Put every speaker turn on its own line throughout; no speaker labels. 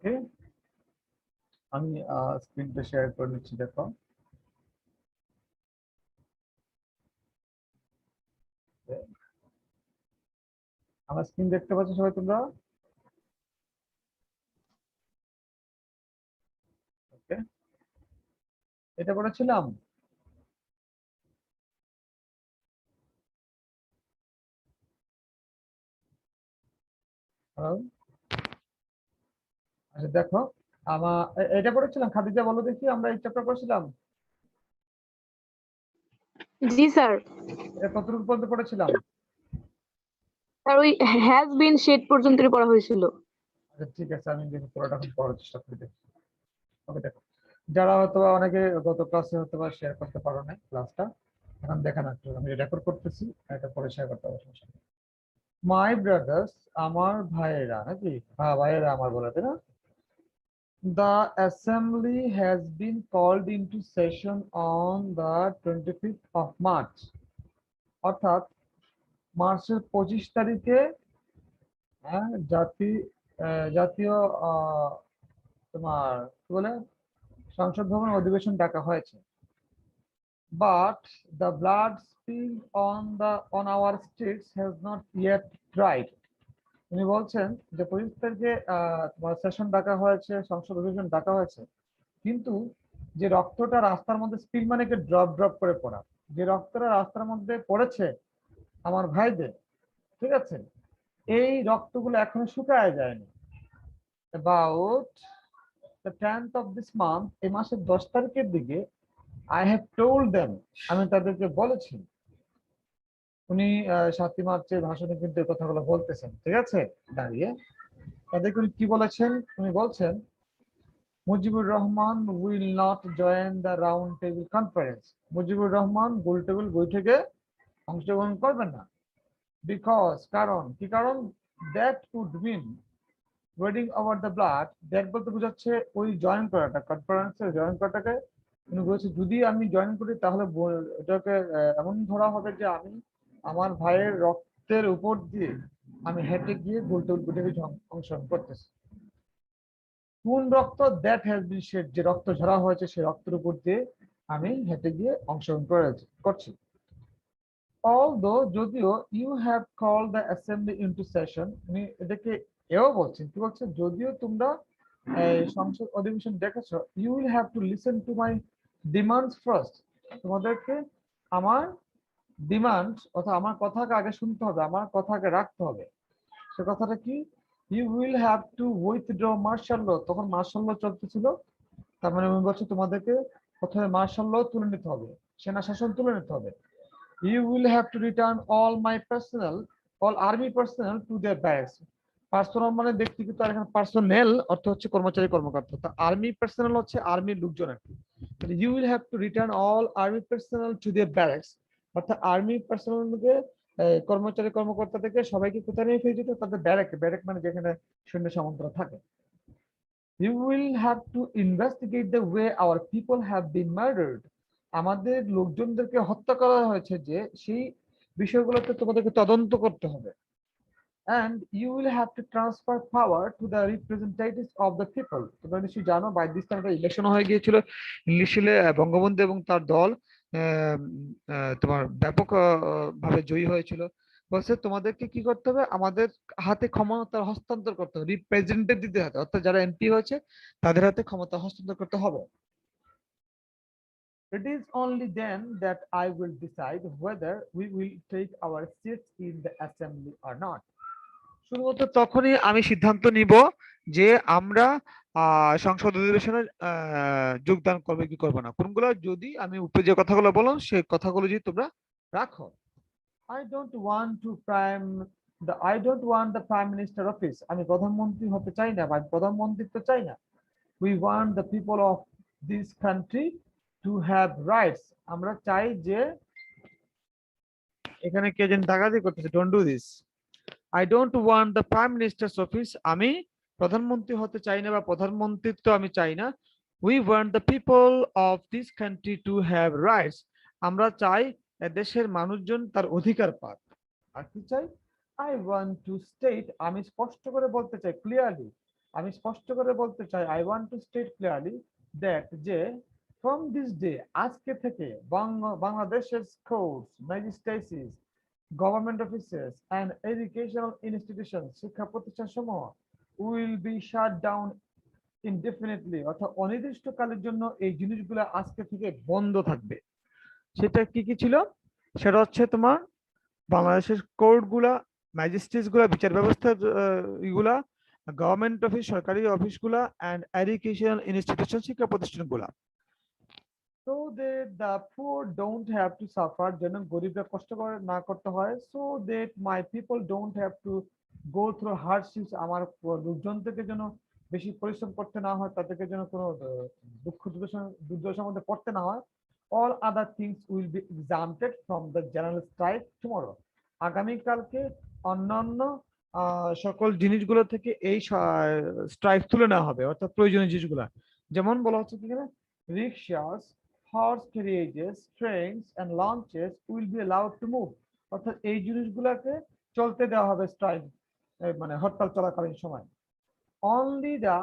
ওকে, আমি স্ক্রিনটা শেয়ার করে নিচ্ছি। দেখো, আমার স্ক্রিন দেখতে পাচ্ছ সবাই তোমরা? ওকে, এটা করেছিলাম। আচ্ছা দেখো, আমার এটা করেছিলাম। খাদিজা বলো দেখি, আমরা এই চ্যাপ্টার করেছিলাম।
জি স্যার।
এটা কতটুকু পর্যন্ত পড়েছিলাম?
স্যার ওই হ্যাজ বিন শেড পর্যন্তই পড়া হয়েছিল।
আচ্ছা ঠিক আছে, আমি দেখি পুরোটা এখন পড়ার চেষ্টা করি। দেখি, ওকে দেখো, যারা হয়তো অনেকে গত ক্লাসে হয়তো শেয়ার করতে পারো না ক্লাসটা, এখন দেখেন একটু, আমি রেকর্ড করতেছি, এটা পরে শেয়ার করতে হবে। মাই ব্রাদার্স, আমার ভাইয়েরা, নাকি? হ্যাঁ, ভাইয়েরা আমার বলে, তাই না? The assembly has been called into session on the 25th of March. অর্থাৎ মার্চের 25 তারিখে হ্যাঁ, জাতীয় তোমার কি বলে সংসদ ভবন অধিবেশন ডাকা হয়েছে। But the blood spilled on our streets has not yet dried. উনি বলছেন যে 25 তারিখে তোমার সেশন ডাকা হয়েছে, সংসদ অধিবেশন ডাকা হয়েছে, কিন্তু যে রক্তটা রাস্তার মধ্যে স্পিল মানে কি ড্রপ ড্রপ করে পড়া, যে রক্তটা রাস্তার মধ্যে পড়েছে আমার ভাইদের, ঠিক আছে, এই রক্তগুলো এখনো শুকায় যায়নি। About the 10th of this month, এই মাসের 10 তারিখের দিকে, আই হ্যাভ টোল্ড দেম, আমি তাদেরকে বলেছি। উনি 7ই মার্চের ভাষণে কিন্তু এই কথাগুলো বলতেছেন, ঠিক আছে, দাঁড়িয়ে। তাদেরকে উনি কি বলেছেন? উনি বলছেন Mujibur Rahman will not join the round table conference. Mujibur Rahman গোল টেবিল বৈঠকে অংশগ্রহণ করবেন না। বিকজ, কারণ, কি কারণ? That would mean wading over the blood. That বলতে বোঝাচ্ছে ওই জয়েন করাটা, কনফারেন্সে জয়েন করাটাকে উনি বলেছে যদি আমি জয়েন করি তাহলে এটাকে এমন ধরা হবে যে আমি আমার ভাইয়ের রক্তের উপর দিয়ে আমি হেঁটে গিয়ে গোল টেবিল বৈঠকে অংশগ্রহণ করতেছি। কোন রক্ত? দ্যাট হ্যাজ বিন শেড, যে রক্ত ঝরা হয়েছে সেই রক্তের উপর দিয়ে আমি হেঁটে গিয়ে অংশগ্রহণ করছি। Although, যদিও, you have called the assembly into session, উনি এটাকে এও বলছেন, কি বলছেন? যদিও তোমরা এই সংসদ অধিবেশন ডেকেছো, you will have to listen to my demands first, তোমাদেরকে আমার ডিমান্ড অর্থাৎ আমার কথাকে আগে শুনতে হবে, আমার কথাকে রাখতে হবে। সে কথাটা কি? You will have to withdraw martial law. তখন মার্শাল ল চলতেছিল, তার মানে উনি বলছে তোমাদেরকে প্রথমে মার্শাল ল তুলে নিতে হবে, সেনা শাসন তুলে নিতে হবে। You will have to return all my personnel, all army personnel to their barracks. Personnel মানে ব্যক্তিগত, আর এখানে পার্সোনেল অর্থ হচ্ছে কর্মচারী কর্মকর্তা, তা আর্মি পার্সোনাল হচ্ছে আর্মির লোকজন আর কি। You will have to return all army personnel to their barracks, অর্থাৎ আর্মি পার্সোনালকে কর্মচারী কর্মকর্তা থেকে সবাইকে কোথায় নিয়ে ফিরে যেতে? তাদের ব্যারেকে। ব্যারেক মানে যেখানে সৈন্য সামন্তরা থাকে। You will have to investigate the way our people have been murdered. আমাদের লোকজনদেরকে হত্যা করা হয়েছে যে সেই বিষয়গুলোতে তোমাদেরকে তদন্ত করতে হবে। And you will have to transfer power to the representatives of the people. তোমরা নিশ্চয়ই জানো বাই দিস টাইম একটা ইলেকশন হয়ে গিয়েছিল, ইংলিশে বঙ্গবন্ধু এবং তার দল তোমার ব্যাপক ভাবে জয়ী হয়েছিল। বলছে তোমাদেরকে কি করতে হবে? আমাদের হাতে ক্ষমতা হস্তান্তর করতে হবে, রিপ্রেজেন্টেটিভ দিতে হবে, অর্থাৎ যারা এমপি হয়েছে তাদের হাতে ক্ষমতা হস্তান্তর করতে হবে। It is only then that I will decide whether we will take our seats in the assembly or not. শুধুমাত্র তখনই আমি সিদ্ধান্ত নিব যে আমরা সংসদ অধিবেশনে যোগদান করবে কি করবো না, কোনগুলো যদি আমি উপরে যে কথাগুলো বললাম সেই কথাগুলো যদি তোমরা রাখো। I don't want the prime minister office. আমি প্রধানমন্ত্রী হতে চাই না বা প্রধানমন্ত্রিত্ব চাই না। We want the people of this country to have rights. আমরা চাই যে, এখানে কে যেন দাগাদি করতেছে, don't do this. I don't want the prime minister's office. আমি প্রধানমন্ত্রী হতে চাই না বা প্রধানমন্ত্রিত্ব আমি চাই না। We want the people of this country to have rights. আমরা চাই দেশের মানুষজন তার অধিকার পাক। আর কি চাই? I want to state, আমি স্পষ্ট করে বলতে চাই, ক্লিয়ারলি, আমি স্পষ্ট করে বলতে চাই, I want to state clearly that যে ফ্রম দিস ডে, আজকে থেকে বাংলাদেশের courts, magistracies, government offices and educational institution, শিক্ষা প্রতিষ্ঠান সমূহ will be shut down indefinitely, অর্থাৎ অনির্দিষ্টকালের জন্য এই জিনিসগুলো আজকে থেকে বন্ধ থাকবে। সেটা কি কি ছিল? সেটা হচ্ছে তোমার বাংলাদেশের কোর্ট গুলা, ম্যাজিস্ট্রেট গুলা, বিচার ব্যবস্থা এগুলা, গভর্নমেন্ট অফিস, সরকারি অফিস গুলা, অ্যান্ড এডুকেশনাল ইনস্টিটিউশন, শিক্ষা প্রতিষ্ঠান গুলা। So that the poor don't have to suffer, যেন গরিবরা কষ্ট করে না করতে হয়। So that my people don't have to go through hardships, আমার লোকজন থেকে যেন বেশি পরিশ্রম করতে না হয়, তাদেরকে যেন কোনো দুঃখ দুর্দশার মধ্যে পড়তে না হয়। All other things will be exempted from the general strike tomorrow. আগামীকালকে অন্যান্য সকল জিনিসগুলো থেকে এই স্ট্রাইক তুলে নেওয়া হবে, অর্থাৎ প্রয়োজনীয় জিনিসগুলা। যেমন বলা হচ্ছে কি rickshaws, horse carriages, trains and launches will be allowed to move, অর্থাৎ এই জিনিসগুলোকে চলতে দেওয়া হবে স্ট্রাইক মানে হরতাল চলাকালীন সময়। Only the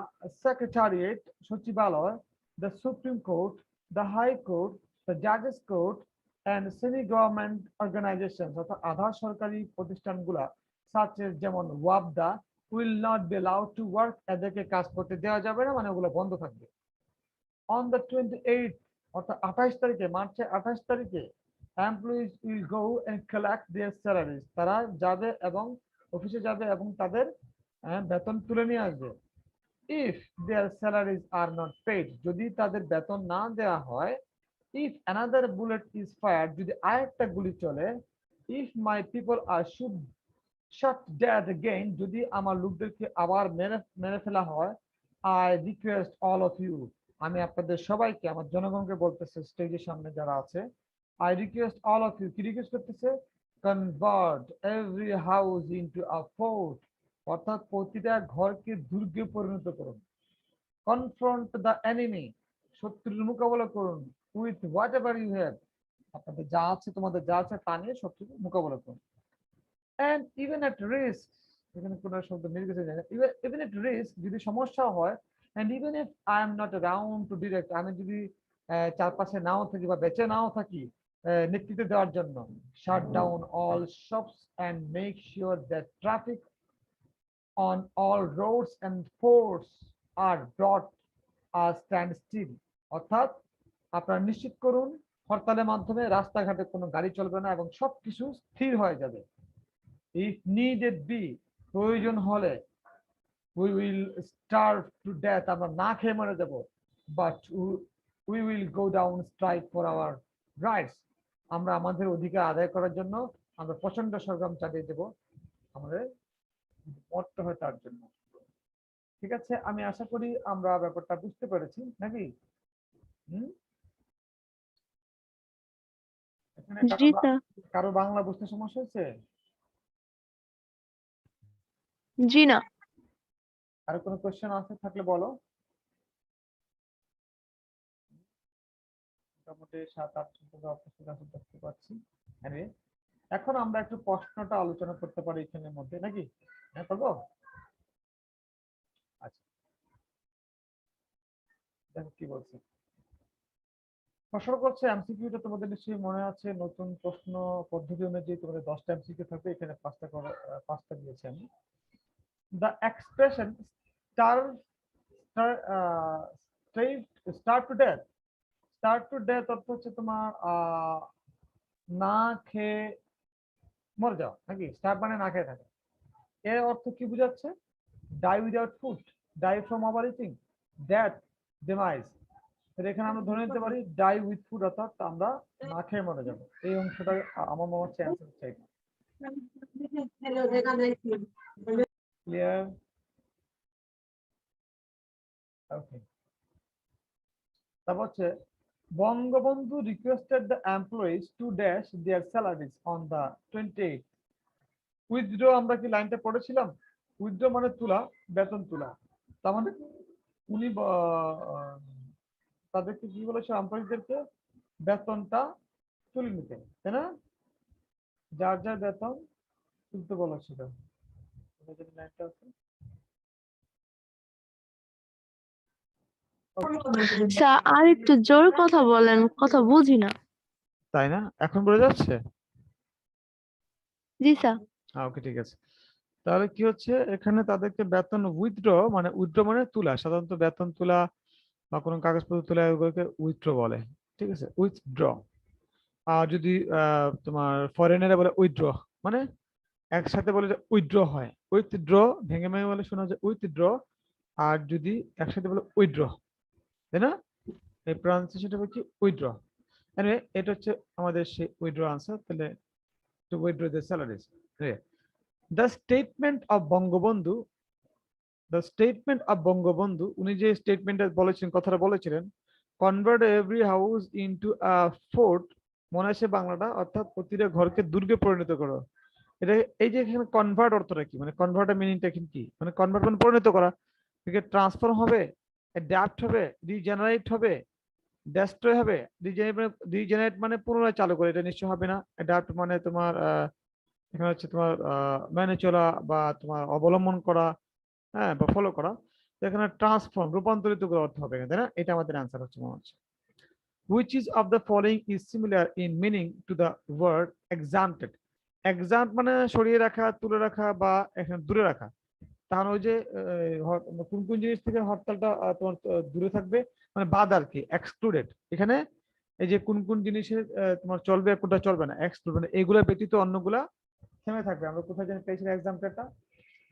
secretariat, সচিবালয়, the supreme court, the high court, the judges court and semi government organizations, অর্থাৎ আধা সরকারি প্রতিষ্ঠানগুলা such as যেমন Wabda will not be allowed to work, এদেরকে কাজ করতে দেওয়া যাবে না, মানে ওগুলো বন্ধ থাকবে। On the 28th, অর্থাৎ 28 তারিখে, মার্চের 28 তারিখে employees will go and collect their salaries, তারা যাবে এবং অফিসে যাবে এবং তাদের বেতন তুলে নিয়ে আসবে। If their salaries are not paid, যদি তাদের বেতন না দেওয়া হয়। If another bullet is fired, যদি আরেকটা গুলি চলে। If my people are should shot dead again, যদি আমার লোকদেরকে আবার মেরে ফেলা হয়। I request all of you, আমি আপনাদের সবাইকে, আমার জনগণকে বলতেছে, স্টেজের সামনে যারা আছে, I request all of you, কি রিকোয়েস্ট করতেছে? Convert every house into a fort, অর্থাৎ প্রতিটা ঘরকে দুর্গে পরিণত করুন। কনফ্রন্ট দ্য এনিমি, শত্রুর মোকাবেলা করুন। With whatever you have, আপনাদের যা আছে, তোমাদের যা আছে তা নিয়ে শত্রুকে মোকাবেলা করুন। And even at risk, এখানে কোনো শব্দ মিল গেছে জানেন, even at risk, যদি সমস্যা হয়, and even if I am not around to direct, আমি যদি চারপাশে নাও থাকি বা বেঁচে নাও থাকি নেতৃত্ব দেওয়ার জন্য, shut down all shops and make sure that traffic on all roads and ports are brought a standstill, অর্থাৎ আপনারা নিশ্চিত করুন হরতালের মাধ্যমে রাস্তাঘাটে কোনো গাড়ি চলবে না এবং সবকিছু স্থির হয়ে যাবে। If needed be, প্রয়োজন হলে, we will starve to death, আমরা না খেয়ে মরে যাব, but we will go down strike for our rights, আমরা আমাদের অধিকার আদায় করার জন্য আমরা প্রচন্ড সংগ্রাম চালিয়ে দেব, আমাদের মরতে হয় তার জন্য। ঠিক আছে, আমি আশা করি আমরা ব্যাপারটা বুঝতে পেরেছি নাকি? এখানে
জি স্যার।
কারো বাংলা বুঝতে সমস্যা হচ্ছে?
জি না।
আর কোনো কোশ্চেন আছে থাকলে বলো। মোটামুটি 7-8 দেখতে পাচ্ছি। এখন আমরা একটু প্রশ্নটা আলোচনা করতে পারি এখানের মধ্যে নাকি? হ্যাঁ, করবো। আচ্ছা, দেখো কি বলছে। প্রশ্ন করছে এমসিকিউটা তোমাদের নিশ্চয়ই মনে আছে, নতুন প্রশ্ন পদ্ধতি অনুযায়ী তোমাদের 10টা এমসিকিউ থাকবে, এখানে 5টা দিয়েছি আমি। The expression star to death, অর্থ হচ্ছে তোমার না খেয়ে মরে যাওয়া নাকি? স্টার মানে না খেয়ে থাকে। এর অর্থ কি বোঝাচ্ছে? Die without food, die from overeating, death, demise. এখানে আমরা ধরে নিতে পারি ডাই উইথ ফুড, অর্থাৎ আমরা না খেয়ে মরে যাবো। এই অংশটা আমার মনে হচ্ছে অ্যান্সার হচ্ছে ক্লিয়ার? ওকে, তারপর হচ্ছে Bangabandhu requested the employees to dash their salaries on the 28th। Withdraw আমরা কি লাইনটা পড়েছিলাম? উইথড্র মানে তোলা, বেতন তোলা। তার মানে উনি তাদেরকে কি বলেছে, এমপ্লয়িজদেরকে বেতনটা তুলে নিতে, তাই না? যার যার বেতন তুলতে বলেছিল। লাইনটা আছে
স্যার আর একটু জোর কথা বলেন, কথা বুঝি না।
তাই না? এখন বোঝা যাচ্ছে?
জি স্যার।
ওকে, ঠিক আছে। তাহলে কি হচ্ছে, এখানে তাদেরকে বেতন উইথড্র, মানে উইথড্র মানে তোলা, সাধারণত বেতন তোলা বা কোনো কাগজপত্র তোলা এগুলোকে উইথড্র বলে। ঠিক আছে, উইথড্র। আর যদি তোমার ফরেনারে বলে উইথড্র, মানে একসাথে বলে যে উইথড্র হয়, উইথড্র ভেঙে ভেঙে বলে শোনা যায় উইথড্র, আর যদি একসাথে বলে উইথড্র, তাই না? এই প্রনাউন্সিয়েশনটা হচ্ছে উইথড্র। এনিওয়ে, এটা হচ্ছে আমাদের সেই উইথড্র আনসার। তাহলে two withdraw the salaries. The statement of Bangabandhu, the statement of Bangabandhu, উনি যে স্টেটমেন্টটা বলেছিলেন, কথাটা বলেছিলেন, convert every house into a fort, মনে আছে বাংলাটা, অর্থাৎ প্রতিটা ঘরকে দুর্গে পরিণত করো। এটা, এই যে এখানে কনভার্ট অর্থটা কি, মানে কনভার্টের মিনিংটা কি, মানে কনভার্ট মানে পরিণত করা, থেকে ট্রান্সফর্ম হবে, অ্যাডাপ্ট হবে, রিজেনারেট হবে, ডেস্ট্রয় হবে। রিজেনারেট মানে পুনরায় চালু করে, এটা নিশ্চয় হবে না। অ্যাডাপ্ট মানে তোমার এখানে হচ্ছে তোমার মেনে চলা বা তোমার অবলম্বন করা, হ্যাঁ, বা ফলো করা। তো এখানে ট্রান্সফর্ম, রূপান্তরিত করার অর্থ হবে, তাই না? এটা আমাদের অ্যান্সার হচ্ছে মনে হচ্ছে। Which is of the following is similar in meaning to the word exempted? exempt মানে সরিয়ে রাখা, তুলে রাখা বা এখানে দূরে রাখা। তাহলে ওই যে কোন কোন জিনিস থেকে হরতালটা তোমার দূরে থাকবে, মানে বাদ আর কি, এক্সক্লুডেড। এখানে এই যে কোন কোন জিনিসের তোমার চলবে, কোনটা চলবে না, এক্সক্লুড মানে এগুলা ব্যতীত অন্যগুলা থেমে থাকবে। আমরা কোথায় জানি পেয়েছিলাম এক্সাম্পলটা,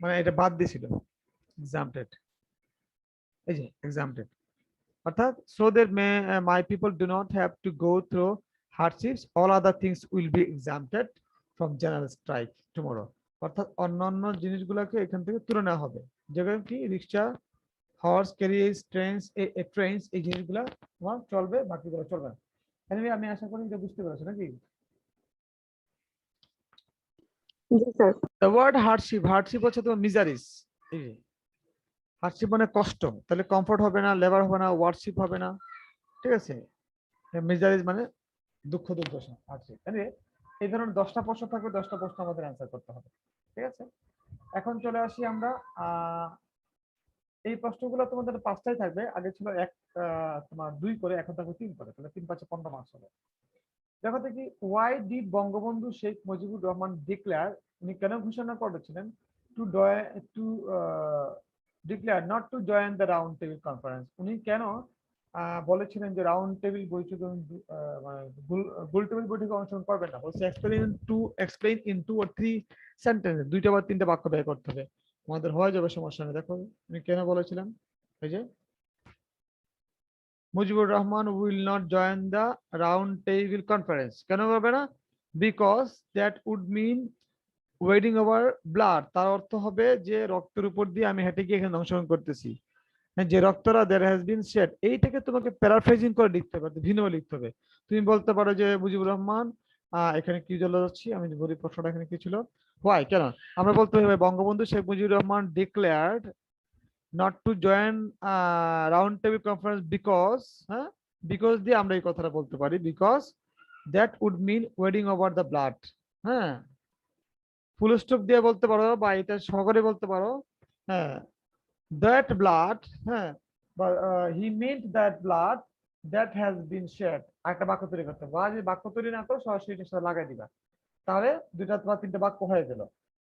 মানে এটা বাদ দিয়েছিল এক্সাম্পটেড, এই যে এক্সাম্পটেড, অর্থাৎ so that my people do not have to go through hardships, all other things will be exempted from general strike tomorrow। অর্থাৎ অন্যান্য জিনিসগুলোকে এখান থেকে তুলে নেওয়া হবে, যেগুলো কি রিক্সা, হর্স ক্যারিয়েজ, ট্রেনস, এই জিনিসগুলো তোমার চলবে, বাকিগুলো চলবে না। Anyway, আমি আশা করি এটা বুঝতে পেরেছো নাকি?
জি sir.
The word hardship, hardship হচ্ছে তোমার মিজারিস। এই যে হার্ডশিপ মানে কষ্ট, তাহলে কমফোর্ট হবে না, লেবার হবে না, ওয়ার্কশিপ হবে না। ঠিক আছে, মিজারিস মানে দুঃখ দুর্দশা আছে। তাহলে এই ধরনের 10টা প্রশ্ন থাকবে, 10টা প্রশ্ন আমাদের অ্যান্সার করতে হবে। ঠিক আছে, এখন চলে আসি আমরা এই প্রশ্নগুলো তোমাদের 5টাই থাকবে, আগে ছিল এক তোমার 2 করে, এখন থাকবে 3 করে, তাহলে 3 5 15 মার্কস হবে। দেখো দেখি, why did Bangabandhu Sheikh Mujibur Rahman declare, উনি কেন ঘোষণা করেছিলেন to to declare not to join the round table conference? উনি কেন বলেছিলেন যে রাউন্ড টেবিল বৈঠকে মানে গোল টেবিল বৈঠকে অংশগ্রহণ করবেন না? বলছে এক্সপ্লেইন ইন 2 or 3 সেন্টেন্স, 2টা বা 3টা বাক্য ব্যয় করতে হবে। আমাদের হয়ে যাবে, সমস্যা নেই। দেখো উনি কেন বলেছিলেন, এই যে Mujibur Rahman will not join the round table conference, কেন করবে না? Because that would mean wading over blood, তার অর্থ হবে যে রক্তের উপর দিয়ে আমি হেঁটে গিয়ে এখানে অংশগ্রহণ করতেছি, যে রক্তরা there has been shed, এইটাকে তোমাকে প্যারাফ্রেজিং করে লিখতে হবে, ভিন্নভাবে লিখতে হবে। তুমি বলতে পারো যে মুজিবুর রহমান এখানে কি জন্য যাচ্ছি, আমি বলি প্রশ্নটা এখানে কি ছিল, হোয়াই, কেন। আমরা বলতে হবে Bangabandhu Sheikh Mujibur Rahman declared not to join round table conference because, হ্যাঁ, বিকজ দিয়ে আমরা এই কথাটা বলতে পারি, because that would mean wading over the blood. হ্যাঁ, ফুল স্টপ দিয়ে বলতে পারো বা এটা সহকারে বলতে পারো, হ্যাঁ, দ্যাট ব্লাড, হ্যাঁ, বা he meant that blood that has been shed. একটা বাক্য তৈরি করতে হবে, আর যদি বাক্য তৈরি না করো সরাসরি এটার সাথে লাগাই দিবা, তাহলে 2টা বা 3টা বাক্য হয়ে গেল।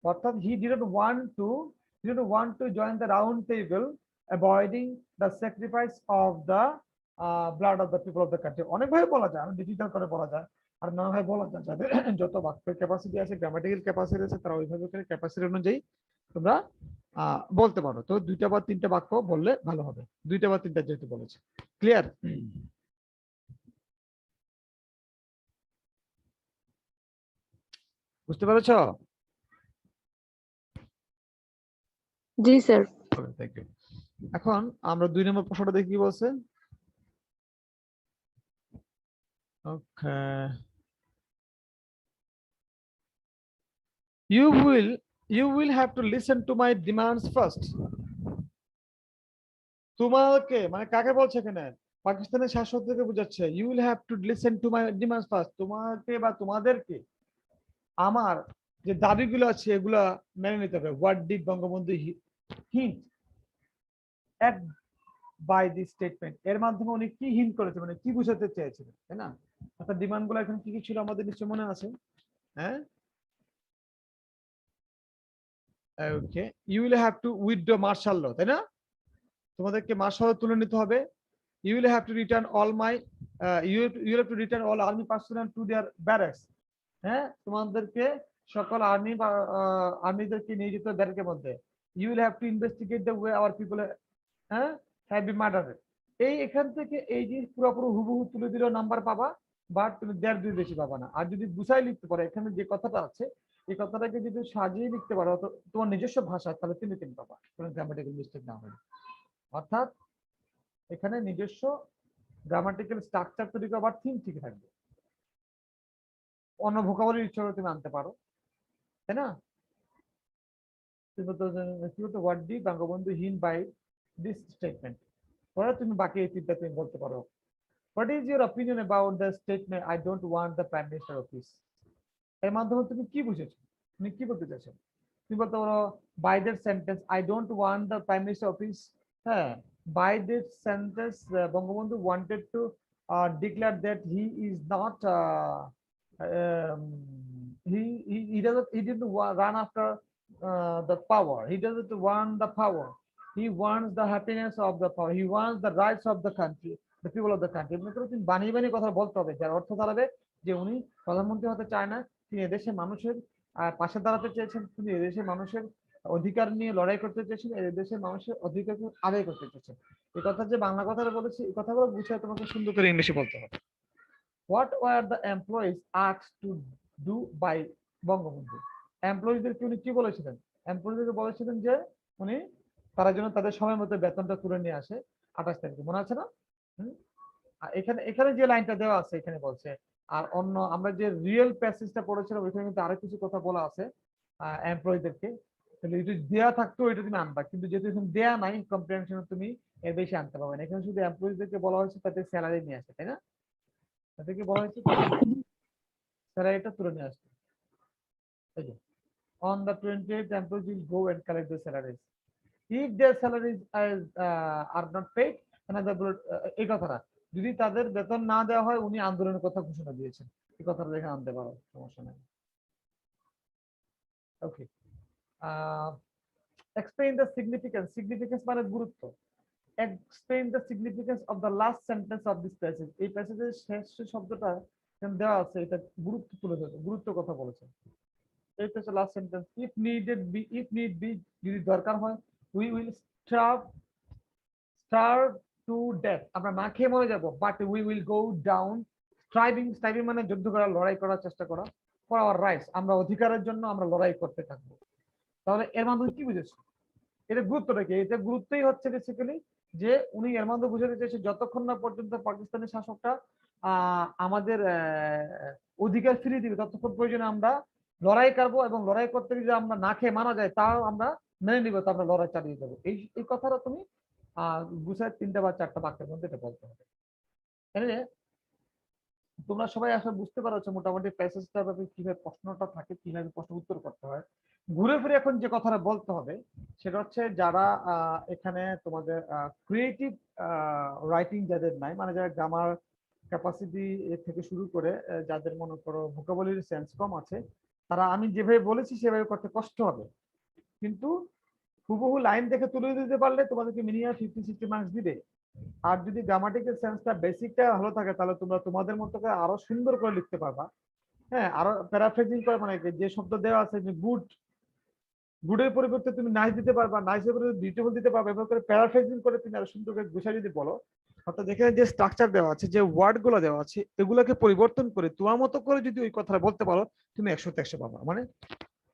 অর্থাৎ he didn't want to join the round table avoiding the sacrifice of the blood of the people of the country. অনেকভাবে বলা যায়, অনেক ডিজিটাল করে বলা যায়, আর নানাভাবে বলা যায়। যাদের যত বাক্যের ক্যাপাসিটি আছে, গ্রামাটিক্যাল ক্যাপাসিটি আছে, তারা ওইভাবে করে ক্যাপাসিটি অনুযায়ী তোমরা বলতে পারো। তো 2টা বা 3টা বাক্য বললে ভালো হবে, 2টা বা 3টা যেহেতু বলেছে। ক্লিয়ার? বুঝতে পেরেছ?
জি স্যার।
Thank you. এখন আমরা 2 নম্বর প্রশ্নটা দেখি কি বলছে। ওকে, you will have to listen to my demands first। তোমাকে মানে কাকে বলছে এখানে? পাকিস্তানের শাসকদেরকে বোঝাচ্ছে। you will have to listen to my demands first, তোমাকে বা তোমাদেরকে আমার যে দাবিগুলো আছে এগুলা মেনে নিতে হবে। what did Bangabandhu hint at by this statement, এর মাধ্যমে উনি কি হিন্ট করেছে, মানে কি বুঝাতে চেয়েছিলেন, তাই না? অর্থাৎ ডিমান্ড গুলো এখন কি কি ছিল আমাদের নিশ্চয় মনে আছে। হ্যাঁ, okay, you will have to withdraw martial law, তাই না? তোমাদেরকে মার্শাল ল তুলে নিতে হবে। You will have to return all my you will have to return all army personnel to their barracks. হ্যাঁ, তোমাদেরকে সকল আর্মি বা আর্মিদেরকে নিয়ে যেতে হবে ব্যারাকের মধ্যে। You will have to investigate the way our people হ্যাঁ হ্যাভ বি মার্ডারেড। এই এখান থেকে এই যে পুরোপুরি হুবহু তুলে দিলেও নাম্বার পাবা, বাট তুমি 1.5-2 বেশি পাবা না। আর যদি গুছাই লিখতে পারো, এখানে যে কথাটা আছে এই কথাটাকে যদি সাজিয়ে লিখতে পারো তোমার নিজস্ব ভাষা, তাহলে 3 পাবা, কোনো গ্রামাটিক্যাল মিস্টেক না হয়। অর্থাৎ এখানে নিজস্ব গ্রামাটিক্যাল স্ট্রাকচার তৈরি করবার থিম ঠিক থাকবে, অন্য ভোকাবুলারি ইচ্ছা করে তুমি আনতে পারো, তাই না? হোয়াট ডি বঙ্গবন্ধু হিন বাই দিস স্টেটমেন্ট, পরে তুমি বাকি এই তিনটা তুমি বলতে পারো। What is your opinion about the statement I don't want the prime minister office, এর মাধ্যমে তুমি কি বুঝেছো, তুমি কি বলতে চাইছো? তুমি বলতে পারো by that sentence I don't want the prime minister office. হ্যাঁ, by this sentence Bangabandhu wanted to declare that he is not he didn't run after the power, he doesn't want the power, he wants the happiness of the power, he wants the rights of the country, the people of the country। তুমি বানিয়ে বানিয়ে কথা বলতে হবে, যার অর্থ দাঁড়াবে যে উনি প্রধানমন্ত্রী হতে চায় না, তিনি এদেশের মানুষের পাশে দাঁড়াতে চেয়েছেন, তিনি এদেশের মানুষের অধিকার নিয়ে লড়াই করতে চেয়েছেন, এদেশের মানুষের অধিকার আদায় করতে চেয়েছেন। এই কথা যে বাংলা কথাটা বলেছি, এই কথাগুলো বুঝে তোমাকে সুন্দর করে ইংলিশে বলতে হবে। What were the employees asked to do by Bangabandhu? এমপ্লয়িদেরকে উনি কি বলেছিলেন? এমপ্লয়িদেরকে বলেছিলেন যে উনি তারা যেন তাদের সময় মতো বেতনটা তুলে নিয়ে আসে 28 তারিখে, মনে আছে না? এখানে এখানে যে লাইনটা দেওয়া আছে এখানে বলছে। আর অন্য আমরা যে রিয়েল প্যাসেজটা পড়েছিলাম ওইখানে কিন্তু আরো কিছু কথা বলা আছে এমপ্লয়িদেরকে, তাহলে এটা দেয়া থাকতো এটা তুমি আনবা, কিন্তু যেহেতু এখানে দেয়া নাই কম্প্রিহেনশন তুমি এর বেশি আনতে পারবে না। এখানে শুধু এমপ্লয়িদেরকে বলা হয়েছে তাদের স্যালারি নিয়ে আসে, তাই না? তাদেরকে বলা হয়েছে স্যালারিটা তুলে নিয়ে আসতে। এই যে on the 28th employees will go and collect their salaries, if their salaries are not paid another এই কথাটা যদি তাদের বেতন না দেওয়া হয়, উনি আন্দোলনের কথা ঘোষণা দিয়েছেন, এই কথাটা দেখে আনতে পারো, সমস্যা নেই। ওকে, explain the significance, significance মানে গুরুত্ব, explain the significance of the last sentence of this passage, এই প্যাসেজের শেষ শব্দটা দেওয়া আছে, এটা গুরুত্ব তুলে ধরেছে, গুরুত্ব কথা বলেছে। এইটা হচ্ছে last sentence, if need be যদি দরকার হয়, we will starve to death, আমরা না খেয়ে মরে যাব, but we will go down striving মানে যুদ্ধ করা, লড়াই করার চেষ্টা করা, for our rights, আমরা অধিকারের জন্য আমরা লড়াই করতে থাকবো। তাহলে এর মাধ্যমে কি বুঝেছো? এটা গুরুত্বটা কি? এটা গুরুত্বই হচ্ছে বেসিক্যালি যে উনি এর মধ্যে বুঝাতে চেয়েছে যতক্ষণ না পর্যন্ত পাকিস্তানি শাসকটা আমাদের অধিকার ফিরিয়ে দিবে ততক্ষণ প্রয়োজনে আমরা লড়াই করবো, এবং লড়াই করতে যদি আমরা না খেয়ে মারা যায় তাও আমরা মেনে নিব, তো আমরা লড়াই চালিয়ে যাবো। এই কথাটা তুমি গুছায় 3টা বা 4টা বাক্যের মধ্যে এটা বলতে হবে। তোমরা সবাই আসলে বুঝতে পারছো মোটামুটি প্যাসেজটা কিভাবে প্রশ্নটা থাকে, কিভাবে প্রশ্ন উত্তর করতে হয়। ঘুরে ফিরে এখন যে কথাটা বলতে হবে সেটা হচ্ছে যারা এখানে তোমাদের ক্রিয়েটিভ রাইটিং যাদের নাই, মানে যারা গ্রামার ক্যাপাসিটি থেকে শুরু করে যাদের মনে করো ভোকাবুলারি সেন্স কম আছে, তারা আমি যেভাবে বলেছি সেভাবে করতে কষ্ট হবে, কিন্তু হুবহু লাইন দেখে তুলে দিতে পারলে তোমাদেরকে মিনিমাম 50-60 মার্কস দিবে। আর যদি গ্রামাটিক্যাল সেন্সটা বেসিকটা ভালো থাকে তাহলে তোমরা তোমাদের মতো করে আরো সুন্দর করে লিখতে পারবা। হ্যাঁ, আরো প্যারাফ্রেজিং করে, মানে যে শব্দ দেওয়া আছে যে গুডের পরিবর্তে তুমি নাইস দিতে পারবা, নাইসের পরিবর্তে বিউটিফুল দিতে পারবা, এভাবে করে প্যারাফ্রেজিং করে তুমি আরো সুন্দর করে গুছিয়ে যদি বলো, অর্থাৎ এখানে যে স্ট্রাকচার দেওয়া আছে, যে ওয়ার্ড গুলো দেওয়া আছে, এগুলোকে পরিবর্তন করে তোমার মতো করে যদি ওই কথাটা বলতে পারো, তুমি 100তে 100 পাবা, মানে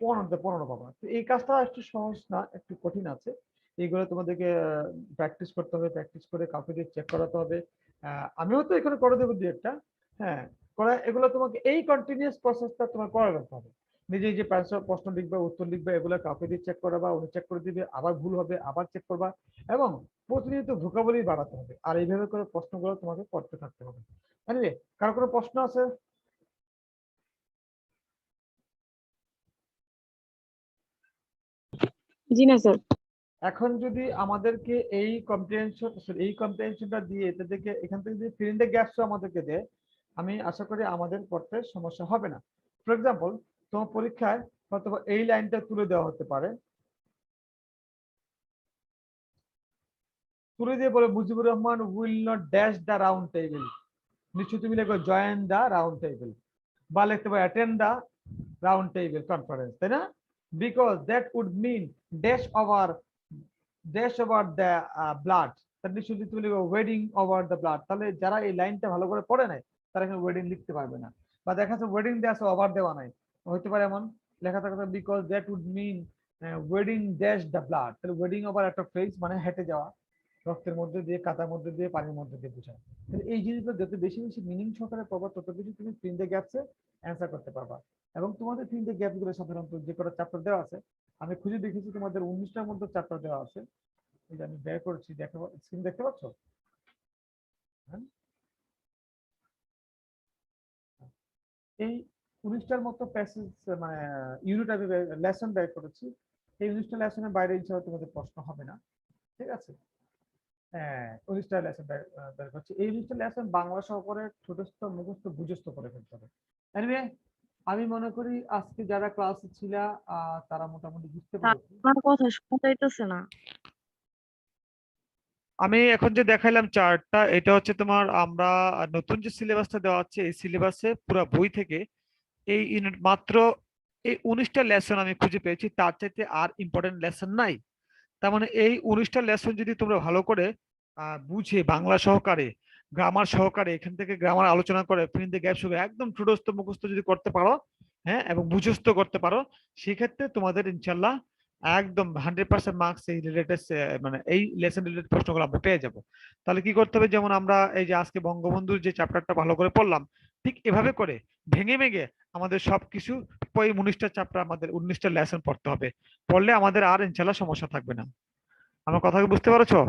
15তে 15 পাবা। তো এই কাজটা একটু সহজ না, একটু কঠিন আছে। এইগুলো তোমাদেরকে প্র্যাকটিস করতে হবে, প্র্যাকটিস করে কাউকে দিয়ে চেক করাতে হবে। আমিও তো এখানে করে দেবো 2-একটা। হ্যাঁ, করা এগুলো তোমাকে এই কন্টিনিউয়াস প্রসেসটা তোমার করে রাখতে হবে। নিজে যে প্রশ্ন লিখবে, উত্তর লিখবে, এগুলো কাউকে দিয়ে চেক করাবা, উনি চেক করে দিবে, আবার ভুল হবে আবার চেক করবা, এবং প্রতিনিয়ত ভোকাবুলারি বাড়াতে হবে। আর এইভাবে করে প্রশ্নগুলো তোমাকে করতে থাকতে হবে। এনিওয়ে, কারো কোনো প্রশ্ন আছে?
জি না স্যার।
এখন যদি আমাদেরকে এই কম্প্রিহেনশনটা দিয়ে তাদেরকে এখান থেকে যদি ফিল ইন দ্য গ্যাপস আমাদেরকে দেয়, আমি আশা করি আমাদের পড়তে সমস্যা হবে না। ফর এক্সাম্পল, তোমার পরীক্ষায় হয়তো এই লাইনটা তুলে দেওয়া হতে পারে, তুলে দিয়ে বলে Mujibur Rahman will not dash the round table, নিশ্চয়ই তুমি লিখবে জয়েন দ্য রাউন্ড টেবিল, বা লিখতে পারো attend the round table conference, তাই না? Because that would mean dash over the blood, তার নিশ্চয়ই তুমি লিখবে ওয়েডিং ওভার দ্য ব্লাড, তাহলে যারা এই লাইনটা ভালো করে পড়ে নাই তারা এখানে ওয়েডিং লিখতে পারবে না। বা দেখা যাচ্ছে ওয়েডিং দেওয়া আছে ওভার দেওয়া নাই, হতে পারে এমন লেখা থাকতে because that would mean wading dash the blood, তাহলে ওয়েডিং ওভার একটা ফ্রেজ মানে হেঁটে যাওয়া, রক্তের মধ্যে দিয়ে, কাতার মধ্যে দিয়ে, পানির মধ্যে দিয়ে বোঝায়। তাহলে এই জিনিসগুলো যত বেশি বেশি মিনিং সহকারে পাবা তত বেশি তুমি ফিল দ্য গ্যাপসে অ্যান্সার করতে পারবা। এবং তোমাদের ফিল দ্য গ্যাপ গুলো সাধারণত যে কটা চ্যাপ্টার দেওয়া আছে, আমি খুঁজে দেখেছি তোমাদের 19টার মধ্যে চ্যাপ্টার দেওয়া আছে। এই যে আমি বের করেছি, দেখো স্ক্রিন দেখতে পাচ্ছ? হ্যাঁ, এই 19টার মতো প্যাসেজ মানে ইউনিট আমি লেসন বের করেছি। এই 19টা লেসনের বাইরে ইনশাআল্লাহ তোমাদের প্রশ্ন হবে না, ঠিক আছে? হ্যাঁ, 19টা লেসন বের করছি। এই 19টা লেসন বাংলা সহকারে ছোটস্থ মুখস্থ বুঝস্থ করে ফেলতে হবে। এনিওয়ে, আমি মনে করি আজকে যারা ক্লাসে ছিল তারা মোটামুটি বুঝতে পেরেছে।
আমার কথা শোনা যাইতেছে না।
আমি এখন যে দেখাইলাম চার্টটা, এটা হচ্ছে তোমার আমরা নতুন যে সিলেবাসটা দেওয়া হচ্ছে এই সিলেবাসে পুরো বই থেকে এই ইউনিট মাত্র এই 19টা লেসন আমি খুঁজে পেয়েছি, তার চাইতে আর ইম্পর্টেন্ট লেসন নাই। তার মানে এই 19টা লেসন যদি তোমরা ভালো করে বুঝে বাংলা সহকারে, গ্রামার সহকারে, এখান থেকে গ্রামার আলোচনা করে ফিল ইন দ্য গ্যাপস একদম ঠুটস্থ মুখস্থ যদি করতে পারো, হ্যাঁ, এবং বুঝস্থ করতে পারো, সেক্ষেত্রে তোমাদের ইনশাল্লাহ একদম 100% মার্কস এই রিলেটেড মানে এই লেসন রিলেটেড প্রশ্নগুলো আমরা পেয়ে যাব। তাহলে কি করতে হবে, যেমন আমরা এই যে আজকে বঙ্গবন্ধুর যে চ্যাপ্টারটা ভালো করে পড়লাম, ঠিক এভাবে করে ভেঙে ভেঙে আমাদের সবকিছু 19টা চ্যাপ্টার, আমাদের 19টা লেসন পড়তে হবে। পড়লে আমাদের আর ইনশাল্লাহ সমস্যা থাকবে না। আমার কথা কি বুঝতে পারছো?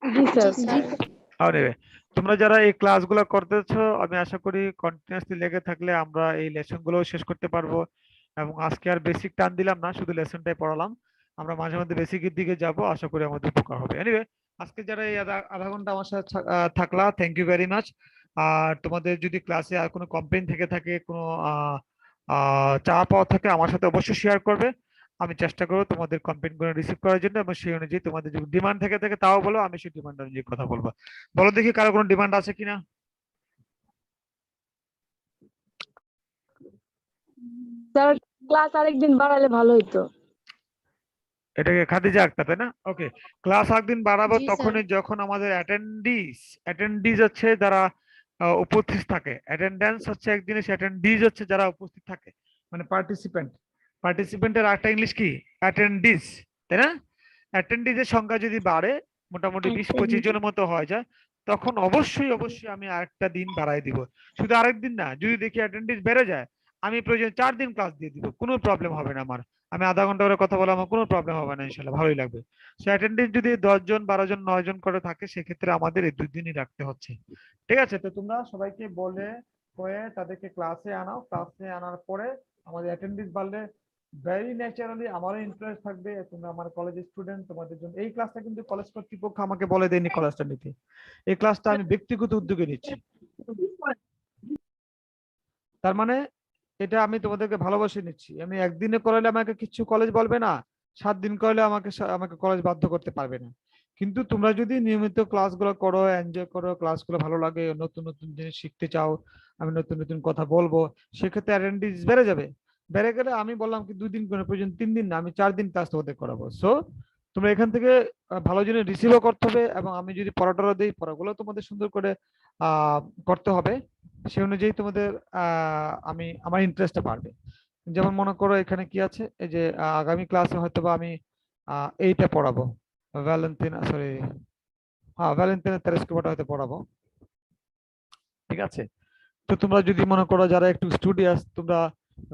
জি
জি
স্যার।
স্যার।
আরে, তোমরা যারা এই ক্লাসগুলো করতেছো আমি আশা করি কন্টিনিউয়াসলি লেগে থাকলে আমরা এই লেসন গুলো শেষ করতে পারবো। এবং আজকে আর বেসিক টান দিলাম না, শুধু লেসনটাই পড়ালাম। আমরা মাঝে মধ্যে বেসিকের দিকে যাব, আশা করি আমাদের উপকার হবে। এনিওয়ে, আজকে যারা এই আধা ঘন্টা আমার সাথে থাকলা, থ্যাংক ইউ ভেরি মাচ। আর তোমাদের যদি ক্লাসে আর কোনো কমপ্লেইন থেকে থাকে, কোনো চাওয়া পাওয়া থাকে, আমার সাথে অবশ্যই শেয়ার করবে। আমি চেষ্টা করবো তোমাদের কমপ্লেইন গুলো রিসিভ করার জন্য, এবং সেই অনুযায়ী তোমাদের যদি ডিমান্ড থেকে থাকে তাও বলো, আমি সেই ডিমান্ড অনুযায়ী কথা বলবো। বলো দেখি কারো কোনো ডিমান্ড আছে কিনা।
স্যার, ক্লাস আরেকদিন বাড়ালে ভালো হইতো।
এটাকে খাদিজা আক্তার, তাই না? ওকে, ক্লাস একদিন বাড়াবো
জি স্যার।
তখনই যখন আমাদের অ্যাটেন্ডিজ হচ্ছে যারা উপস্থিত থাকে। অ্যাটেন্ডেন্স হচ্ছে এক জিনিস, অ্যাটেন্ডিজ হচ্ছে যারা উপস্থিত থাকে, মানে পার্টিসিপেন্ট। পার্টিসিপেন্টের একটা ইংলিশ কি? অ্যাটেন্ডিজ, তাই না? অ্যাটেন্ডিজের সংখ্যা যদি বাড়ে, মোটামুটি 20-25 জনের মতো হয়ে যায়, তখন অবশ্যই অবশ্যই আমি আরেকটা দিন বাড়াই দিব। শুধু আরেকদিন না, যদি দেখি অ্যাটেন্ডেন্স বেড়ে যায়, আমি প্রয়োজন 4 দিন ক্লাস দিয়ে দিব, কোনো প্রবলেম হবে না আমার। আমি আধা ঘন্টা করে কথা বলে আমার কোনো প্রবলেম হবে না, ইনশাল্লাহ ভালোই লাগবে। সো অ্যাটেন্ডেন্স যদি 10 জন, 12 জন, 9 জন করে থাকে, সেক্ষেত্রে আমাদের এই 2 দিনই রাখতে হচ্ছে। ঠিক আছে, তো তোমরা সবাইকে বলে কয়ে তাদেরকে ক্লাসে আনাও। ক্লাসে আনার পরে আমাদের অ্যাটেন্ডেন্স বাড়লে ভেরি ন্যাচারালি আমারও ইন্টারেস্ট থাকবে। তোমরা আমার কলেজের স্টুডেন্ট, তোমাদের জন্য এই ক্লাসটা কিন্তু কলেজ কর্তৃপক্ষ আমাকে বলে দেয়নি ক্লাসটা নিতে। এই ক্লাসটা আমি ব্যক্তিগত উদ্যোগে নিচ্ছি। তার মানে এটা আমি তোমাদেরকে ভালোবাসে নিচ্ছি। আমি একদিনে করালে আমাকে কিছু কলেজ বলবে না, 7 দিন করলে আমাকে কলেজ বাধ্য করতে পারবে না। কিন্তু তোমরা যদি নিয়মিত ক্লাসগুলো করো, এনজয় করো, ক্লাসগুলো ভালো লাগে, নতুন নতুন জিনিস শিখতে চাও, আমি নতুন নতুন কথা বলবো, সেক্ষেত্রে অ্যাটেন্ডেন্স বেড়ে যাবে। বেড়ে গেলে আমি বললাম কি 2 দিন করে প্রয়োজন 3 দিন না, আমি 4 দিন ক্লাস তোমাদের করাবো। সো তোমরা এখান থেকে ভালো জিনিস রিসিভও করতে হবে, এবং আমি যদি পড়াটা দিই, পড়াগুলো তোমাদের সুন্দর করে আহ করতে হবে। সে অনুযায়ী তোমাদের আমি আমার ইন্টারেস্টটা বাড়বে। যেমন মনে করো এখানে কি আছে, এই যে আগামী ক্লাসে হয়তো বা আমি এইটা পড়াবো, ভ্যালেন্টিনা, সরি, হ্যাঁ, ভ্যালেন্টিনা তেরেস্কোপাটা হয়তো পড়াবো। ঠিক আছে, তো তোমরা যদি মনে করো যারা একটু স্টুডিয়াস, তোমরা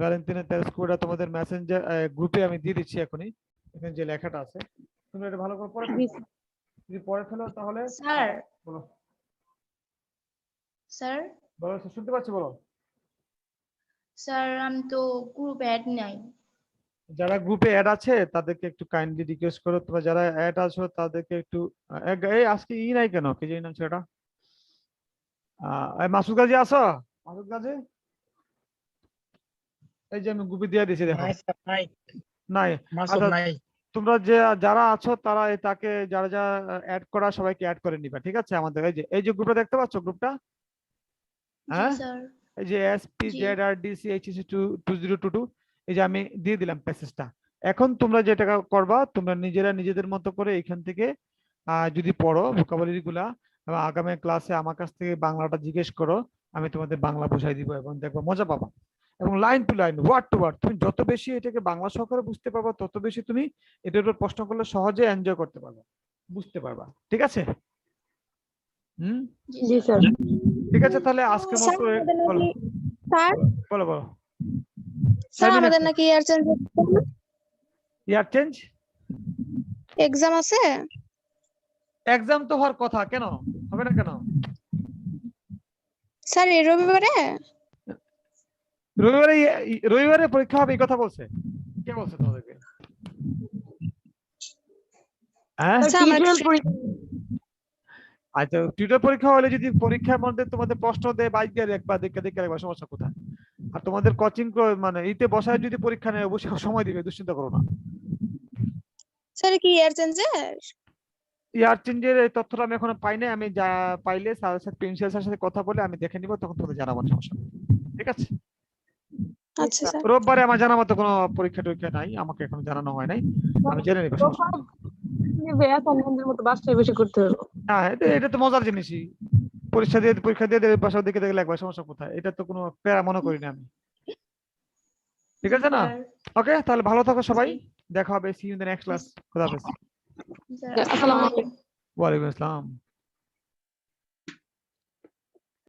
ভ্যালেন্টিনা তেরেস্কোপাটা তোমাদের মেসেঞ্জার গ্রুপে আমি দিয়ে দিচ্ছি এখনই, এখানে যে লেখাটা আছে, তোমরা এটা ভালো করে পড়ে ফেলো। যদি পড়ে ফেলো তাহলে
স্যার।
বলো,
স্যার।
বলো, শুনতে পাচ্ছি, বলো।
স্যার, আমি তো গ্রুপ অ্যাড নাই।
যারা গ্রুপে অ্যাড আছে তাদেরকে একটু কাইন্ডলি রিকোয়েস্ট করো, তোমরা যারা অ্যাড আছো তাদেরকে একটু এই আজকে নাই কেন, কে জানি নাম ছেলেটা, এই মাসুদ গাজী আছো? মাসুদ গাজী, এই যে আমি গ্রুপে দিয়ে দিয়েছি দেখো।
নাই স্যার, নাই
নাই?
মাসুদ
আচ্ছা,
নাই।
তোমরা যারা আছো তারা তাকে যারা যারা অ্যাড করা সবাইকে অ্যাড করে নিবা, ঠিক আছে? আমাদের এই যে গ্রুপটা দেখতে পাচ্ছ, গ্রুপটা, হ্যাঁ, এই যে SPZRDCHC2022, এই যে আমি দিয়ে দিলাম প্যাসেজটা। এখন তোমরা যেটা করবা, তোমরা নিজেরা নিজেদের মতো করে এখান থেকে যদি পড়ো ভোকাবুলারি গুলা, এবং আগামী ক্লাসে আমার কাছ থেকে বাংলাটা জিজ্ঞেস করো, আমি তোমাদের বাংলা বুঝাই দিব এবং দেখবো মজা পাবা। এবং line to line, word to word, তুমি যত বেশি এটাকে বাংলা সহকারে বুঝতে পারবা, তত বেশি তুমি এটার উপর প্রশ্ন করলে সহজে এনজয় করতে পারবা, বুঝতে পারবা, ঠিক আছে?
জি স্যার।
ঠিক আছে, তাহলে আজকের মতো বলো
স্যার
বলো বলো।
স্যার আমাদের নাকি ইয়ার চেঞ্জ
ইয়ার চেঞ্জ
এক্সাম আছে।
এক্সাম তো হওয়ার কথা, কেন হবে না কেন?
স্যার এই রবিবারে
রবিবারে রবিবারে পরীক্ষা হবে এই কথা বলছে কে? বলছে তোমাদেরকে? হ্যাঁ,
স্যার আমার
টিউটোরিয়াল পরীক্ষা
আচ্ছা, টিউটর পরীক্ষা হলে যদি পরীক্ষার মধ্যে তোমাদের প্রশ্ন দেয় 22 দিয়ে লিখবা, দেখে দেখে লিখবা, সমস্যা কোথায়? আর তোমাদের কোচিং মানে ইতে বসায় যদি পরীক্ষা নেয় অবশ্যই সময় দিবে, দুশ্চিন্তা করো না।
স্যার কি ইয়ার চেঞ্জের?
ইয়ার চেঞ্জের এই তথ্যটা আমি এখনো পাই নাই, আমি যা পাইলে স্যারের সাথে প্রিন্সিপাল স্যারের সাথে কথা বলে আমি দেখে নিব, তখন তোমাদের জানাবো, সমস্যা নেই, ঠিক আছে?
আচ্ছা স্যার।
রোববারে আমার জানা মতো কোনো পরীক্ষা টরীক্ষা নাই, আমাকে এখনো জানানো হয় নাই, আমি জেনে নিবো, সমস্যা নেই।
নেবে, অন্যদের মতো বাসায় বসে করতে হবে।
হ্যাঁ, এটা তো মজার জিনিসই, পরীক্ষা দিয়ে বাসা দেখে দেখে লাগবে, সমস্যা কোথায়? এটা তো কোনো প্যারা মনে করি না আমি, ঠিক আছে না? ওকে, তাহলে ভালো থাকো সবাই, দেখা হবে, see you in the next class, খোদা হাফেজ।
আসসালামু আলাইকুম।
ওয়ালাইকুম আসসালাম।